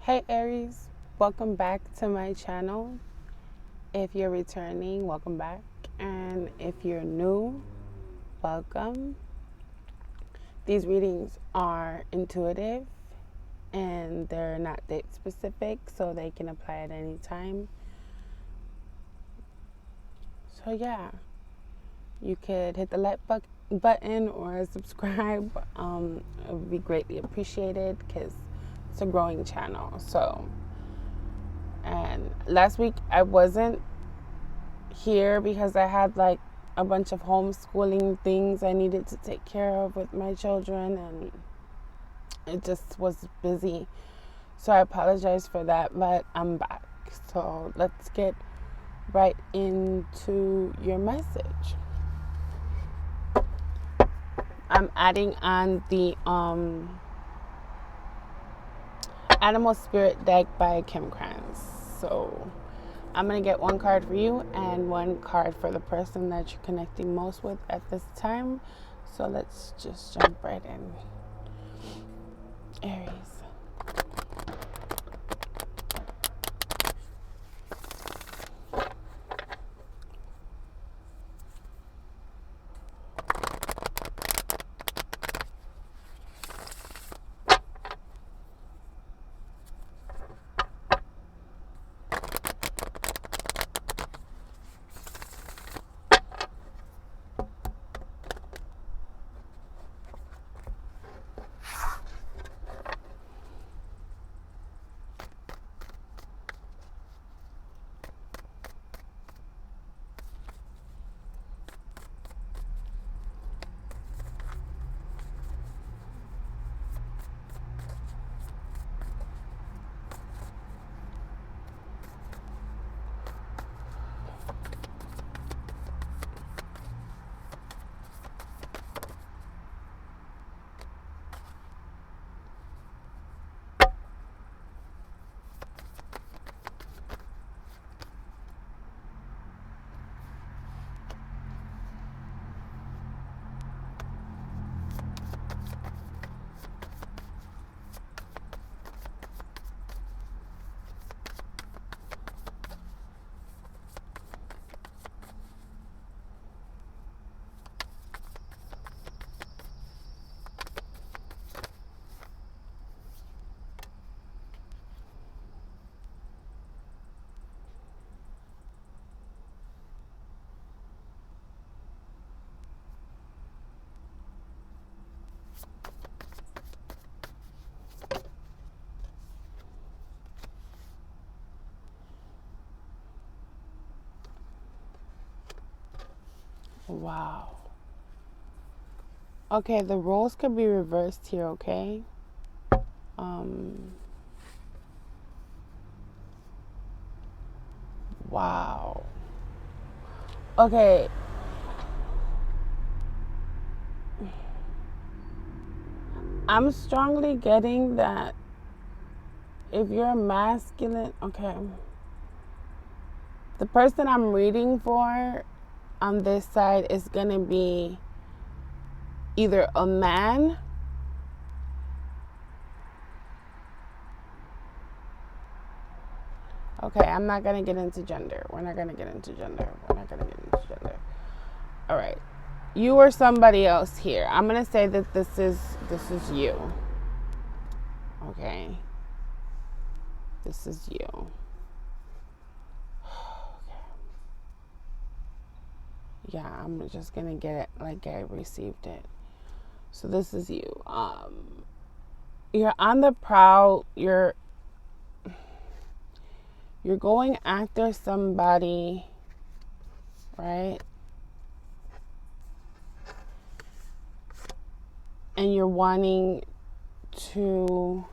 Hey Aries, welcome back to my channel. If you're returning, welcome back. And if you're new, welcome. These readings are intuitive and they're not date specific, so they can apply at any time. So yeah, you could hit the like button or subscribe. It would be greatly appreciated because it's a growing channel. And last week I wasn't here because I had like a bunch of homeschooling things I needed to take care of with my children, and it just was busy. So I apologize for that, but I'm back. So let's get right into your message. I'm adding on the Animal Spirit deck by Kim Kranz. So I'm going to get one card for you and one card for the person that you're connecting most with at this time. So let's just jump right in. Aries. Wow. Okay, the roles could be reversed here, okay? Wow. Okay. I'm strongly getting that if you're a masculine, okay. The person I'm reading for on this side is going to be either a man Okay, I'm not going to get into gender. We're not going to get into gender. All right. You or somebody else here. I'm going to say that this is you. Okay. This is you. Okay. Yeah, I'm just going to get it like I received it. So this is you. You're on the prowl. You're going after somebody, right? And you're wanting to,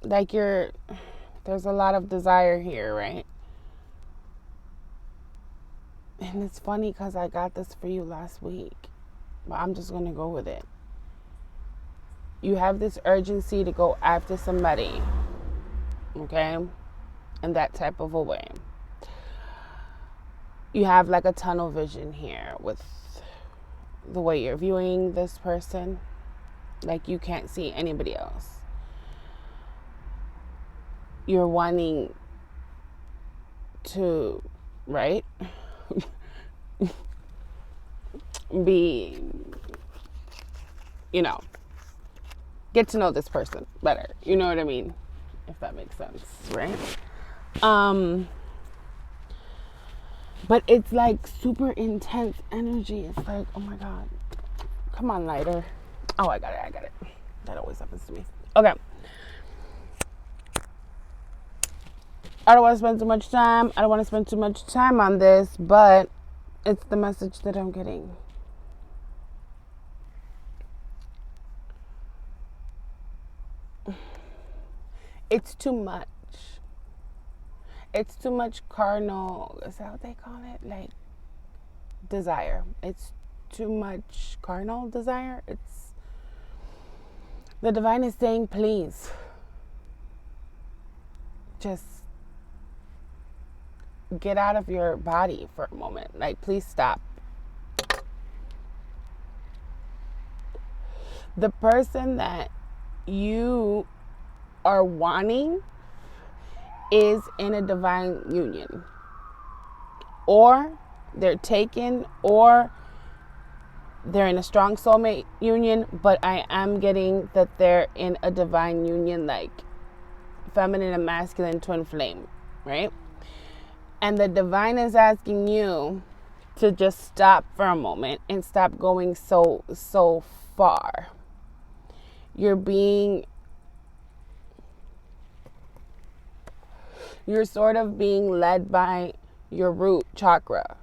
like, there's a lot of desire here, right? And it's funny because I got this for you last week, but I'm just going to go with it. You have this urgency to go after somebody, okay? In that type of a way. You have like a tunnel vision here with the way you're viewing this person. Like you can't see anybody else. you're wanting to, right? Be, get to know this person better. You know what I mean? If that makes sense, right? But it's like super intense energy. It's like, oh my God. Come on, lighter. Oh, I got it. That always happens to me. Okay. I don't want to spend too much time. I don't want to spend too much time on this, but it's the message that I'm getting. It's too much. It's too much carnal. Is that what they call it? Like, desire. It's too much carnal desire. It's the divine is saying, please, just get out of your body for a moment. Like, please stop. The person that you are wanting is in a divine union, or they're taken, or they're in a strong soulmate union, but I am getting that they're in a divine union, like feminine and masculine twin flame, right? And the divine is asking you to just stop for a moment and stop going so far. You're sort of being led by your root chakra.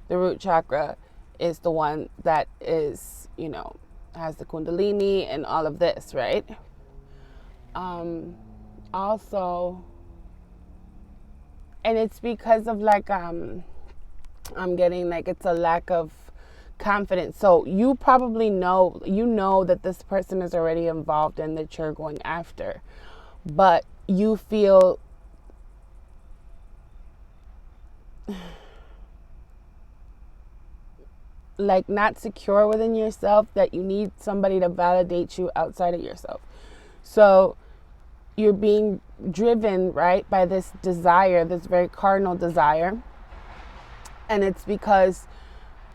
The root chakra is the one that is, has the kundalini and all of this, right? Also, and it's because of like, I'm getting like it's a lack of confidence. So you probably know that this person is already involved and that you're going after, but you feel like not secure within yourself, that you need somebody to validate you outside of yourself. So you're being driven, right, by this desire, this very carnal desire. And it's because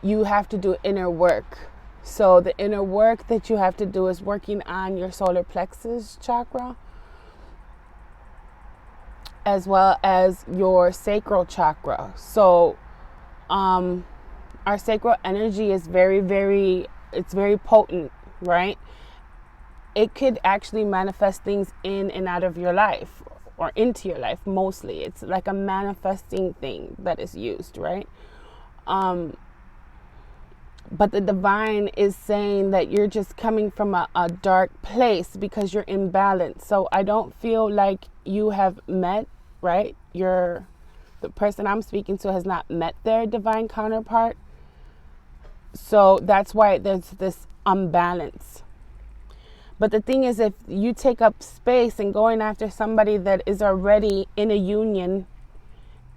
you have to do inner work. So the inner work that you have to do is working on your solar plexus chakra, as well as your sacral chakra. So our sacral energy is it's very potent, right? It could actually manifest things in and out of your life, or into your life mostly. It's like a manifesting thing that is used, right? But the divine is saying that you're just coming from a dark place because you're imbalanced. So I don't feel like you have met, right? The person I'm speaking to has not met their divine counterpart. So that's why there's this unbalance. But the thing is, if you take up space and going after somebody that is already in a union,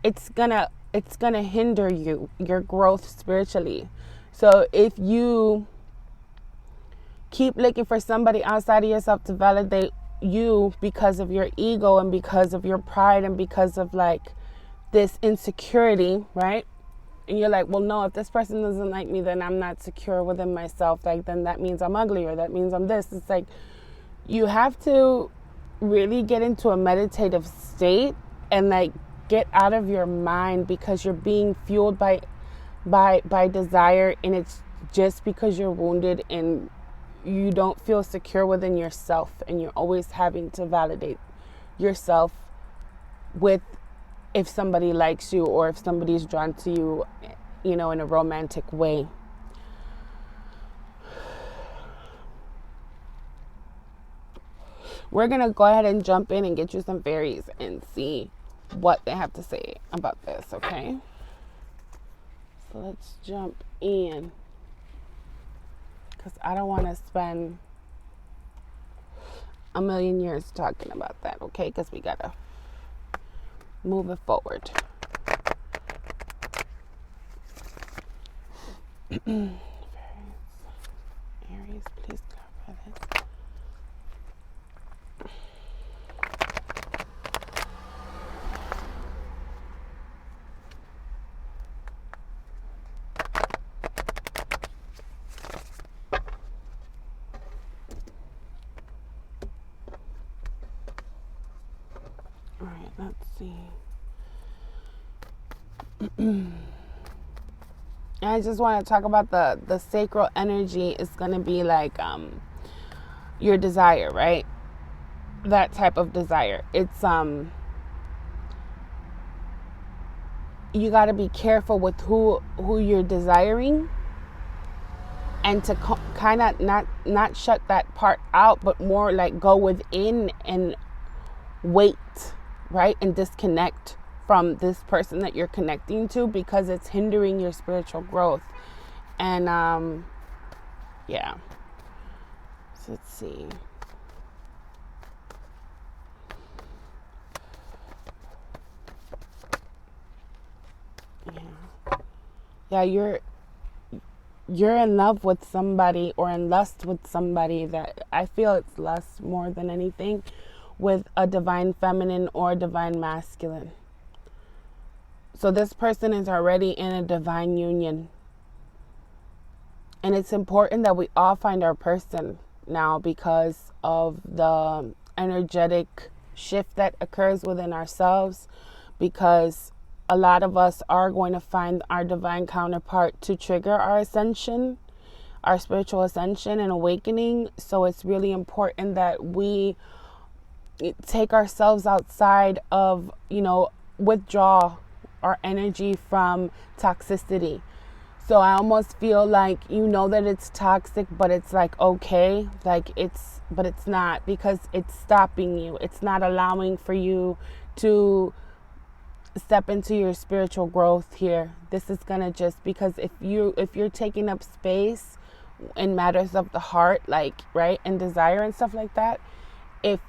it's gonna hinder your growth spiritually. So if you keep looking for somebody outside of yourself to validate you because of your ego and because of your pride and because of like this insecurity, right? And you're like, well, no, if this person doesn't like me, then I'm not secure within myself. Like, then that means I'm ugly, or that means I'm this. It's like, you have to really get into a meditative state and like get out of your mind, because you're being fueled by desire, and it's just because you're wounded and you don't feel secure within yourself, and you're always having to validate yourself with if somebody likes you or if somebody's drawn to you, in a romantic way. We're going to go ahead and jump in and get you some fairies and see what they have to say about this, okay? So let's jump in, because I don't want to spend a million years talking about that, okay? Because we got to move it forward. Aries, please clarify this. All right, let's see. I just want to talk about the sacral energy. Is going to be like your desire, right? That type of desire. It's you got to be careful with who you're desiring, and to kind of not shut that part out, but more like go within and wait, right? And disconnect from this person that you're connecting to, because it's hindering your spiritual growth. And yeah. So let's see. Yeah, you're in love with somebody, or in lust with somebody, that I feel it's lust more than anything, with a divine feminine or a divine masculine. So this person is already in a divine union. And it's important that we all find our person now, because of the energetic shift that occurs within ourselves, because a lot of us are going to find our divine counterpart to trigger our ascension, our spiritual ascension and awakening. So it's really important that we take ourselves outside of, withdraw our energy from toxicity. So I almost feel like, that it's toxic, but it's like, okay, but it's not, because it's stopping you. It's not allowing for you to step into your spiritual growth here. This is going to just, because if you're taking up space in matters of the heart, like, right, and desire and stuff like that, if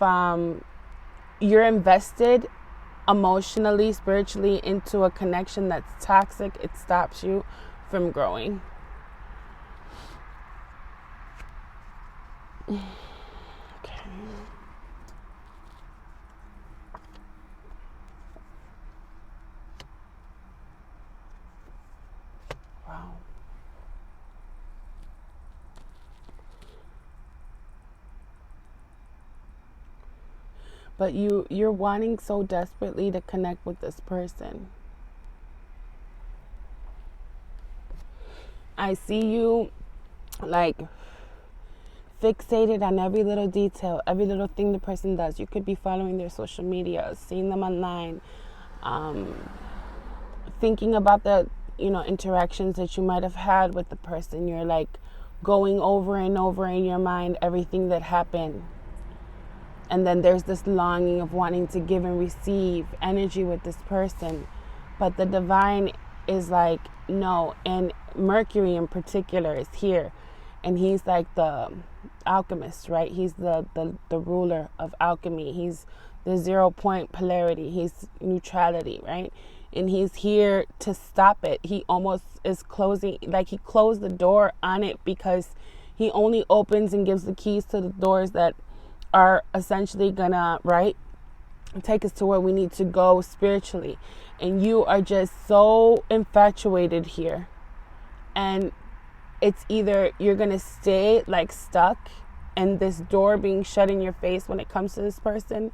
you're invested emotionally, spiritually into a connection that's toxic, it stops you from growing. Okay. Wow. But you're wanting so desperately to connect with this person. I see you like fixated on every little detail, every little thing the person does. You could be following their social media, seeing them online, thinking about the interactions that you might have had with the person. You're like going over and over in your mind everything that happened. And then there's this longing of wanting to give and receive energy with this person. But the divine is like, no. And Mercury in particular is here. And he's like the alchemist, right? He's the ruler of alchemy. He's the 0 point polarity. He's neutrality, right? And he's here to stop it. He almost is closing, like he closed the door on it, because he only opens and gives the keys to the doors that are essentially gonna, right, take us to where we need to go spiritually. And you are just so infatuated here. And it's either you're gonna stay like stuck and this door being shut in your face when it comes to this person,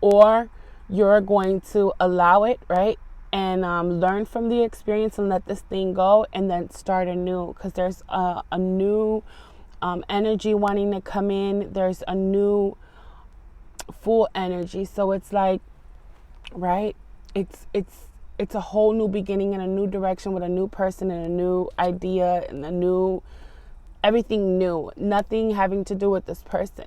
or you're going to allow it, right, and learn from the experience and let this thing go, and then start anew, because there's a new energy wanting to come in. There's a new full energy. So it's like, right, it's a whole new beginning and a new direction with a new person and a new idea and a new, everything new, nothing having to do with this person.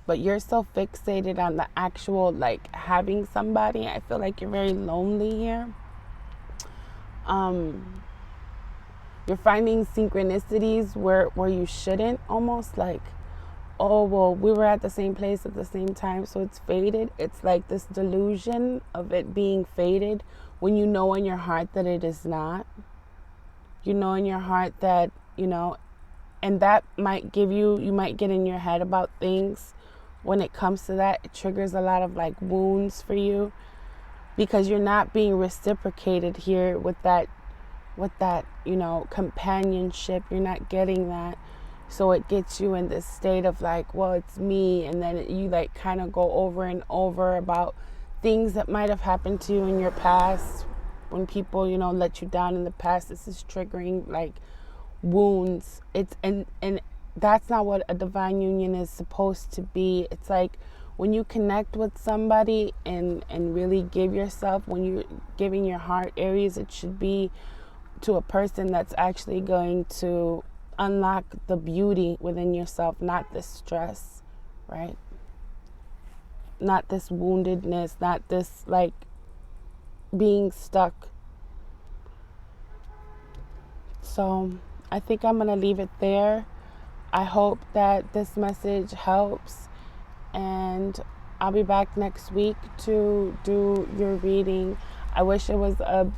But you're so fixated on the actual, like, having somebody. I feel like you're very lonely here. You're finding synchronicities where you shouldn't, almost like, oh, well, we were at the same place at the same time, so it's faded. It's like this delusion of it being faded, when you know in your heart that it is not. You know in your heart that, and that might give you might get in your head about things. When it comes to that, it triggers a lot of like wounds for you, because you're not being reciprocated here with that with that, companionship. You're not getting that. So it gets you in this state of like, well, it's me. And then you like kind of go over and over about things that might have happened to you in your past when people, let you down in the past. This is triggering like wounds. And that's not what a divine union is supposed to be. It's like when you connect with somebody and really give yourself, when you're giving your heart, Aries, it should be to a person that's actually going to unlock the beauty within yourself, not the stress, right? Not this woundedness, not this like being stuck. So I think I'm going to leave it there. I hope that this message helps, and I'll be back next week to do your reading. I wish it was a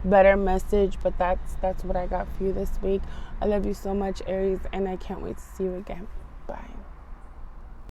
better message, but that's what I got for you this week. I love you so much, Aries, and I can't wait to see you again. Bye.